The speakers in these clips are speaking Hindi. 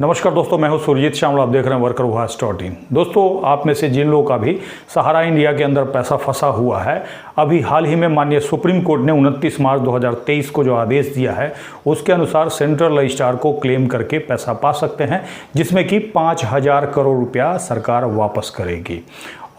नमस्कार दोस्तों, मैं हूं सुरजीत श्यामल। आप देख रहे हैं workervoice.in। दोस्तों, आप में से जिन लोगों का भी सहारा इंडिया के अंदर पैसा फंसा हुआ है, अभी हाल ही में माननीय सुप्रीम कोर्ट ने 29 मार्च 2023 को जो आदेश दिया है उसके अनुसार सेंट्रल रजिस्ट्रार को क्लेम करके पैसा पा सकते हैं, जिसमें कि 5,000 करोड़ रुपया सरकार वापस करेगी।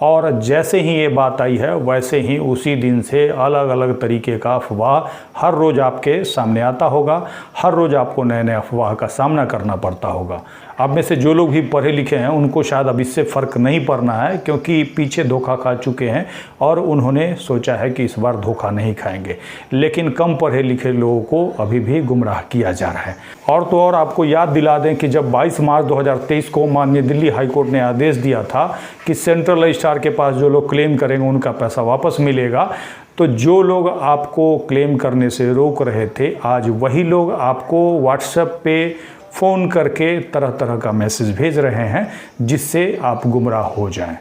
और जैसे ही ये बात आई है वैसे ही उसी दिन से अलग अलग तरीके का अफवाह हर रोज़ आपके सामने आता होगा। हर रोज़ आपको नए नए अफवाह का सामना करना पड़ता होगा। आप में से जो लोग भी पढ़े लिखे हैं उनको शायद अब इससे फ़र्क नहीं पड़ना है, क्योंकि पीछे धोखा खा चुके हैं और उन्होंने सोचा है कि इस बार धोखा नहीं खाएंगे। लेकिन कम पढ़े लिखे लोगों को अभी भी गुमराह किया जा रहा है। और तो और आपको याद दिला दें कि जब 22 मार्च 2023 को माननीय दिल्ली हाईकोर्ट ने आदेश दिया था कि सेंट्रल रजिस्ट्रार के पास जो लोग क्लेम करेंगे उनका पैसा वापस मिलेगा, तो जो लोग आपको क्लेम करने से रोक रहे थे, आज वही लोग आपको व्हाट्सएप पे फ़ोन करके तरह तरह का मैसेज भेज रहे हैं जिससे आप गुमराह हो जाएं।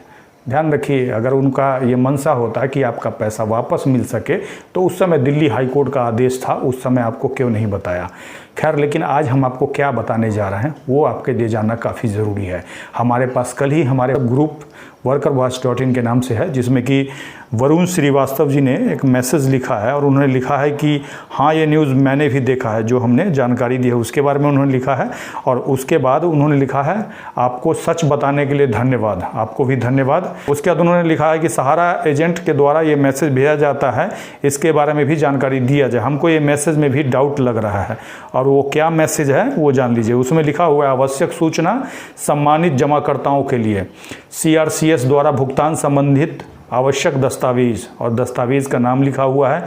ध्यान रखिए, अगर उनका ये मंशा होता कि आपका पैसा वापस मिल सके तो उस समय दिल्ली हाई कोर्ट का आदेश था, उस समय आपको क्यों नहीं बताया। खैर, लेकिन आज हम आपको क्या बताने जा रहे हैं वो आपके लिए जानना काफ़ी ज़रूरी है। हमारे पास कल ही हमारे ग्रुप workervoice.in के नाम से है, जिसमें कि वरुण श्रीवास्तव जी ने एक मैसेज लिखा है और उन्होंने लिखा है कि हाँ, ये न्यूज़ मैंने भी देखा है, जो हमने जानकारी दी है उसके बारे में उन्होंने लिखा है। और उसके बाद उन्होंने लिखा है, आपको सच बताने के लिए धन्यवाद। आपको भी धन्यवाद। उसके बाद उन्होंने लिखा है कि सहारा एजेंट के द्वारा ये मैसेज भेजा जाता है, इसके बारे में भी जानकारी दिया जाए। हमको ये मैसेज में भी डाउट लग रहा है। और वो क्या मैसेज है वो जान लीजिए। उसमें लिखा हुआ है, आवश्यक सूचना सम्मानित जमाकर्ताओं के लिए CRCS द्वारा भुगतान संबंधित आवश्यक दस्तावेज, और दस्तावेज का नाम लिखा हुआ है।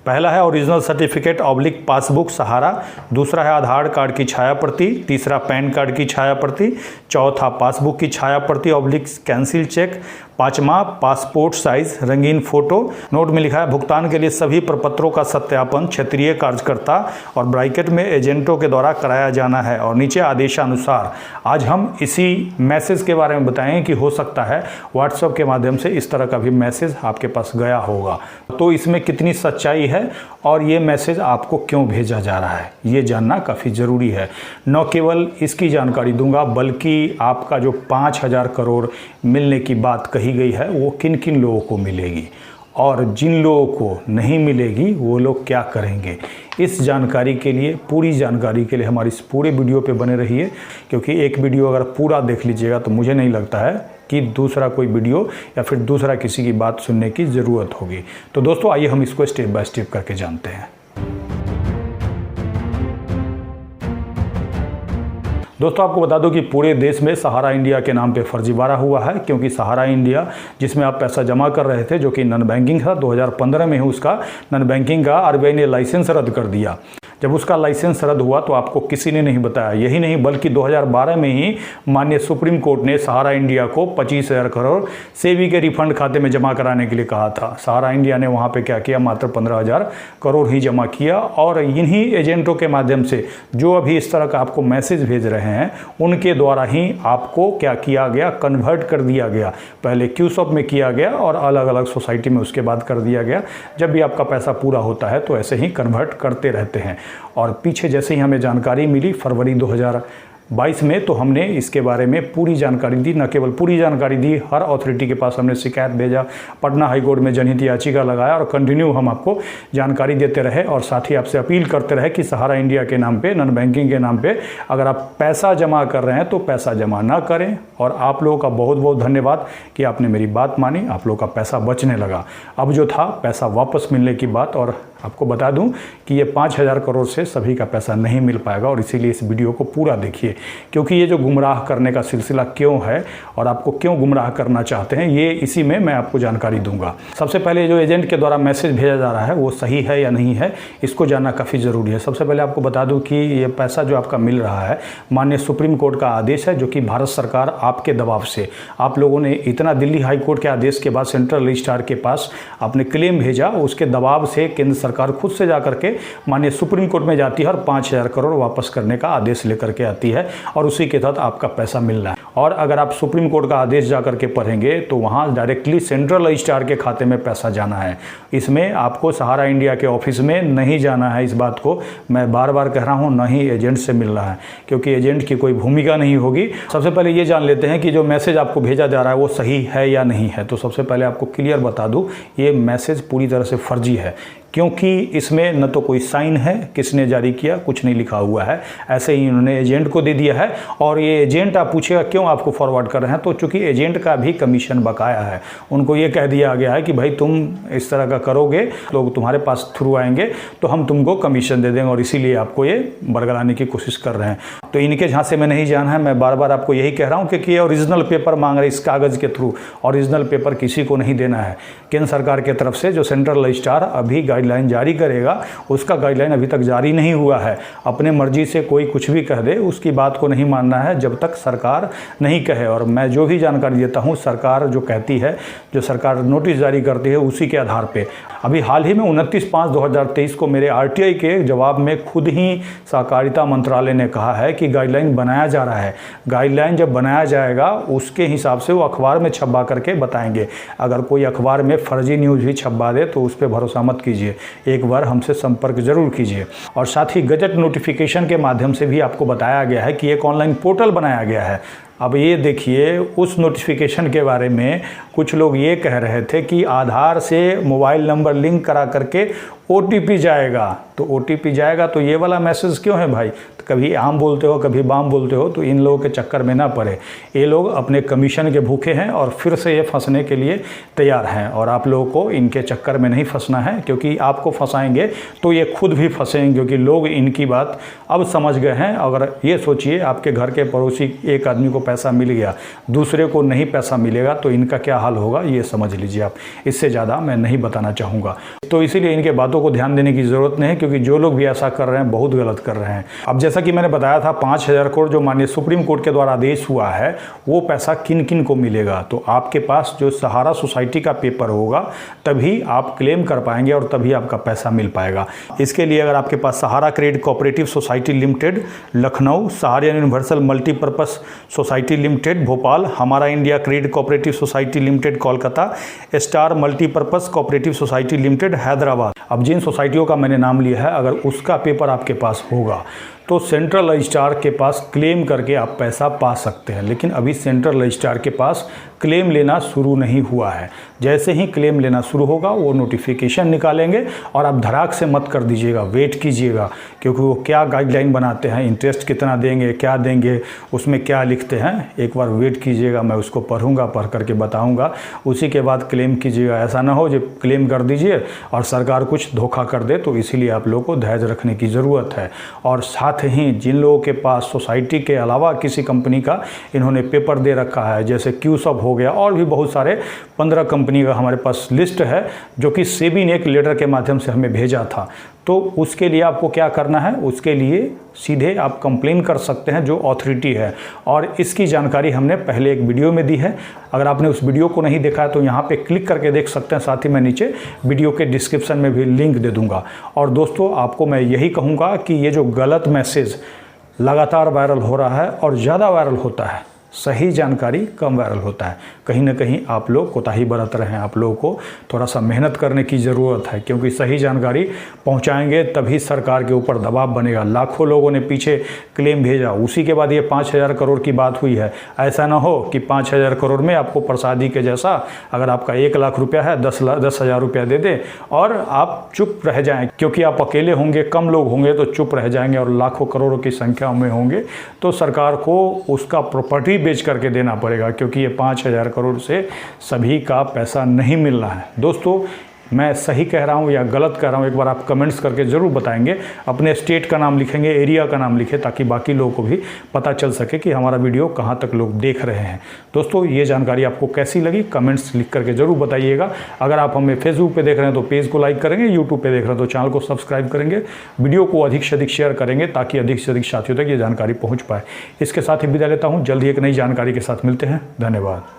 पहला है ओरिजिनल सर्टिफिकेट ऑब्लिक पासबुक सहारा, दूसरा है आधार कार्ड की छाया प्रति, तीसरा पैन कार्ड की छाया प्रति, चौथा पासबुक की छाया प्रति ऑब्लिक कैंसिल चेक, पांचवा पासपोर्ट साइज रंगीन फोटो। नोट में लिखा है, भुगतान के लिए सभी प्रपत्रों का सत्यापन क्षेत्रीय कार्यकर्ता और ब्रैकेट में एजेंटों के द्वारा कराया जाना है। और नीचे आदेशानुसार। आज हम इसी मैसेज के बारे में बताएंगे कि हो सकता है व्हाट्सएप के माध्यम से इस तरह का भी मैसेज आपके पास गया होगा, तो इसमें कितनी सच्चाई है और ये मैसेज आपको क्यों भेजा जा रहा है ये जानना काफ़ी ज़रूरी है। न केवल इसकी जानकारी दूंगा, बल्कि आपका जो 5,000 करोड़ मिलने की बात कही गई है वो किन किन लोगों को मिलेगी और जिन लोगों को नहीं मिलेगी वो लोग क्या करेंगे। इस जानकारी के लिए, पूरी जानकारी के लिए हमारी इस पूरे वीडियो पे बने रहिए, क्योंकि एक वीडियो अगर पूरा देख लीजिएगा तो मुझे नहीं लगता है कि दूसरा कोई वीडियो या फिर दूसरा किसी की बात सुनने की ज़रूरत होगी। तो दोस्तों, आइए हम इसको स्टेप बाय स्टेप करके जानते हैं। दोस्तों, आपको बता दूं कि पूरे देश में सहारा इंडिया के नाम पे फर्जीवाड़ा हुआ है, क्योंकि सहारा इंडिया जिसमें आप पैसा जमा कर रहे थे, जो कि नॉन बैंकिंग था, 2015 में ही उसका नॉन बैंकिंग का RBI ने लाइसेंस रद्द कर दिया। जब उसका लाइसेंस रद्द हुआ तो आपको किसी ने नहीं बताया। यही नहीं, बल्कि 2012 में ही माननीय सुप्रीम कोर्ट ने सहारा इंडिया को 25,000 करोड़ सेबी के रिफंड खाते में जमा कराने के लिए कहा था। सहारा इंडिया ने वहाँ पे क्या किया, मात्र 15,000 करोड़ ही जमा किया। और इन्हीं एजेंटों के माध्यम से जो अभी इस तरह का आपको मैसेज भेज रहे हैं, उनके द्वारा ही आपको क्या किया गया, कन्वर्ट कर दिया गया। पहले क्यूसॉप में किया गया और अलग अलग सोसाइटी में उसके बाद कर दिया गया। जब भी आपका पैसा पूरा होता है तो ऐसे ही कन्वर्ट करते रहते हैं। और पीछे जैसे ही हमें जानकारी मिली फरवरी 2022 में, तो हमने इसके बारे में पूरी जानकारी दी। न केवल पूरी जानकारी दी, हर अथॉरिटी के पास हमने शिकायत भेजा, पटना हाईकोर्ट में जनहित याचिका लगाया और कंटिन्यू हम आपको जानकारी देते रहे। और साथ ही आपसे अपील करते रहे कि सहारा इंडिया के नाम पे, नॉन बैंकिंग के नाम पे अगर आप पैसा जमा कर रहे हैं तो पैसा जमा ना करें। और आप लोगों का बहुत बहुत धन्यवाद कि आपने मेरी बात मानी, आप लोगों का पैसा बचने लगा। अब जो था पैसा वापस मिलने की बात, और आपको बता दूं कि ये 5,000 करोड़ से सभी का पैसा नहीं मिल पाएगा। और इसीलिए इस वीडियो को पूरा देखिए, क्योंकि ये जो गुमराह करने का सिलसिला क्यों है और आपको क्यों गुमराह करना चाहते हैं, ये इसी में मैं आपको जानकारी दूंगा। सबसे पहले जो एजेंट के द्वारा मैसेज भेजा जा रहा है वो सही है या नहीं है, इसको जानना काफ़ी ज़रूरी है। सबसे पहले आपको बता दूं कि ये पैसा जो आपका मिल रहा है, माननीय सुप्रीम कोर्ट का आदेश है, जो कि भारत सरकार आपके दबाव से, आप लोगों ने इतना दिल्ली हाई कोर्ट के आदेश के बाद सेंट्रल रजिस्ट्रार के पास आपने क्लेम भेजा, उसके दबाव से केंद्र सरकार खुद से जा करके माननीय सुप्रीम कोर्ट में जाती है और 5,000 करोड़ वापस करने का आदेश लेकर के आती है और उसी के तहत आपका पैसा मिल रहा है। और अगर आप सुप्रीम कोर्ट का आदेश जा करके पढ़ेंगे तो वहाँ डायरेक्टली सेंट्रल रजिस्ट्रार के खाते में पैसा जाना है। इसमें आपको सहारा इंडिया के ऑफिस में नहीं जाना है। इस बात को मैं बार बार कह रहा हूँ, न ही एजेंट से मिल रहा है, क्योंकि एजेंट की कोई भूमिका नहीं होगी। सबसे पहले ये जान लेते हैं कि जो मैसेज आपको भेजा जा रहा है वो सही है या नहीं है। तो सबसे पहले आपको क्लियर बता दूं, ये मैसेज पूरी तरह से फर्जी है, क्योंकि इसमें न तो कोई साइन है, किसने जारी किया, कुछ नहीं लिखा हुआ है। ऐसे ही इन्होंने एजेंट को दे दिया है। और ये एजेंट, आप पूछेगा क्यों आपको फॉरवर्ड कर रहे हैं, तो चूंकि एजेंट का भी कमीशन बकाया है। उनको ये कह दिया गया है कि भाई तुम इस तरह का करोगे, लोग तुम्हारे पास थ्रू आएंगे तो हम तुमको कमीशन दे देंगे, और इसीलिए आपको ये बरगलाने की कोशिश कर रहे हैं। तो इनके झांसे में नहीं जाना है। मैं बार बार आपको यही कह रहा हूँ कि ये ओरिजिनल पेपर मांग रहे, इस कागज़ के थ्रू ओरिजिनल पेपर किसी को नहीं देना है। केंद्र सरकार की तरफ से जो सेंट्रल रजिस्ट्रार अभी गाइडलाइन जारी करेगा, उसका गाइडलाइन अभी तक जारी नहीं हुआ है। अपने मर्जी से कोई कुछ भी कह दे, उसकी बात को नहीं मानना है जब तक सरकार नहीं कहे। और मैं जो भी जानकारी देता हूँ, सरकार जो कहती है, जो सरकार नोटिस जारी करती है, उसी के आधार पे। अभी हाल ही में 29/5/2023 को मेरे RTI के जवाब में खुद ही सहकारिता मंत्रालय ने कहा है कि गाइडलाइन बनाया जा रहा है। गाइडलाइन जब बनाया जाएगा उसके हिसाब से वो अखबार में छपवा करके बताएंगे। अगर कोई अखबार में फर्जी न्यूज़ भी छपवा दे तो उस पर भरोसा मत कीजिए, एक बार हमसे संपर्क जरूर कीजिए। और साथ ही गजट नोटिफिकेशन के माध्यम से भी आपको बताया गया है कि एक ऑनलाइन पोर्टल बनाया गया है। अब ये देखिए, उस नोटिफिकेशन के बारे में कुछ लोग ये कह रहे थे कि आधार से मोबाइल नंबर लिंक करा करके OTP जाएगा। तो OTP जाएगा तो ये वाला मैसेज क्यों है भाई? तो कभी आम बोलते हो, कभी बाम बोलते हो, तो इन लोगों के चक्कर में ना पड़े। ये लोग अपने कमीशन के भूखे हैं और फिर से ये फंसने के लिए तैयार हैं। और आप लोगों को इनके चक्कर में नहीं फंसना है, क्योंकि आपको फंसाएंगे तो ये खुद भी फंसेंगे, क्योंकि लोग इनकी बात अब समझ गए हैं। अगर ये सोचिए, आपके घर के पड़ोसी एक आदमी को पैसा मिल गया, दूसरे को नहीं पैसा मिलेगा, तो इनका क्या हाल होगा ये समझ लीजिए आप। इससे ज़्यादा मैं नहीं बताना चाहूँगा। तो इसीलिए इनके बातों को ध्यान देने की ज़रूरत नहीं है, क्योंकि जो लोग भी ऐसा कर रहे हैं बहुत गलत कर रहे हैं। अब जैसा कि मैंने बताया था, 5,000 करोड़ जो माननीय सुप्रीम कोर्ट के द्वारा आदेश हुआ है, वो पैसा किन किन को मिलेगा। तो आपके पास जो सहारा सोसाइटी का पेपर होगा तभी आप क्लेम कर पाएंगे और तभी आपका पैसा मिल पाएगा। इसके लिए अगर आपके पास Sahara credit cooperative society limited Lucknow, Sahara universal multipurpose society limited Bhopal, Hamara India credit cooperative society limited Kolkata, star multipurpose cooperative society limited Hyderabad, अब जिन सोसाइटियों का मैंने नाम लिया है, अगर उसका पेपर आपके पास होगा तो सेंट्रल रजिस्ट्रार के पास क्लेम करके आप पैसा पा सकते हैं। लेकिन अभी सेंट्रल रजिस्ट्रार के पास क्लेम लेना शुरू नहीं हुआ है। जैसे ही क्लेम लेना शुरू होगा वो नोटिफिकेशन निकालेंगे, और आप धड़ाक से मत कर दीजिएगा, वेट कीजिएगा, क्योंकि वो क्या गाइडलाइन बनाते हैं, इंटरेस्ट कितना देंगे, क्या देंगे, उसमें क्या लिखते हैं, एक बार वेट कीजिएगा। मैं उसको पढ़ूंगा, पढ़ करके बताऊंगा, उसी के बाद क्लेम कीजिएगा। ऐसा ना हो जो क्लेम कर दीजिए और सरकार कुछ धोखा कर दे। तो इसीलिए आप लोगों को धैर्य रखने की ज़रूरत है। और साथ ही जिन लोगों के पास सोसाइटी के अलावा किसी कंपनी का इन्होंने पेपर दे रखा है, जैसे क्यूसॉप हो गया, और भी बहुत सारे 15 कंपनी का हमारे पास लिस्ट है, जो कि सेबी ने एक लेटर के माध्यम से हमें भेजा था। तो उसके लिए आपको क्या करना है, उसके लिए सीधे आप कंप्लेन कर सकते हैं जो अथॉरिटी है, और इसकी जानकारी हमने पहले एक वीडियो में दी है। अगर आपने उस वीडियो को नहीं देखा है तो यहाँ पे क्लिक करके देख सकते हैं। साथ ही मैं नीचे वीडियो के डिस्क्रिप्शन में भी लिंक दे दूंगा। और दोस्तों, आपको मैं यही कहूँगा कि ये जो गलत मैसेज लगातार वायरल हो रहा है और ज़्यादा वायरल होता है, सही जानकारी कम वायरल होता है। कहीं ना कहीं आप लोग कोताही बरत रहे हैं। आप लोगों को थोड़ा सा मेहनत करने की ज़रूरत है, क्योंकि सही जानकारी पहुंचाएंगे तभी सरकार के ऊपर दबाव बनेगा। लाखों लोगों ने पीछे क्लेम भेजा, उसी के बाद ये 5,000 करोड़ की बात हुई है। ऐसा ना हो कि 5,000 करोड़ में आपको प्रसादी के जैसा, अगर आपका 1 लाख रुपया है, 10,000 रुपया दे दे और आप चुप रह जाएं, क्योंकि आप अकेले होंगे, कम लोग होंगे तो चुप रह जाएंगे, और लाखों करोड़ों की संख्या में होंगे तो सरकार को उसका प्रॉपर्टी बेच करके देना पड़ेगा, क्योंकि ये 5,000 करोड़ से सभी का पैसा नहीं मिलना है। दोस्तों, मैं सही कह रहा हूँ या गलत कह रहा हूँ, एक बार आप कमेंट्स करके ज़रूर बताएंगे। अपने स्टेट का नाम लिखेंगे, एरिया का नाम लिखें, ताकि बाकी लोगों को भी पता चल सके कि हमारा वीडियो कहाँ तक लोग देख रहे हैं। दोस्तों, ये जानकारी आपको कैसी लगी कमेंट्स लिख करके ज़रूर बताइएगा। अगर आप हमें फेसबुक पे देख रहे हैं तो पेज को लाइक करेंगे, यूट्यूब पे देख रहे हैं तो चैनल को सब्सक्राइब करेंगे, वीडियो को अधिक से अधिक शेयर करेंगे, ताकि अधिक से अधिक साथियों तक ये जानकारी पहुँच पाए। इसके साथ ही विदा लेता हूँ। जल्द ही एक नई जानकारी के साथ मिलते हैं। धन्यवाद।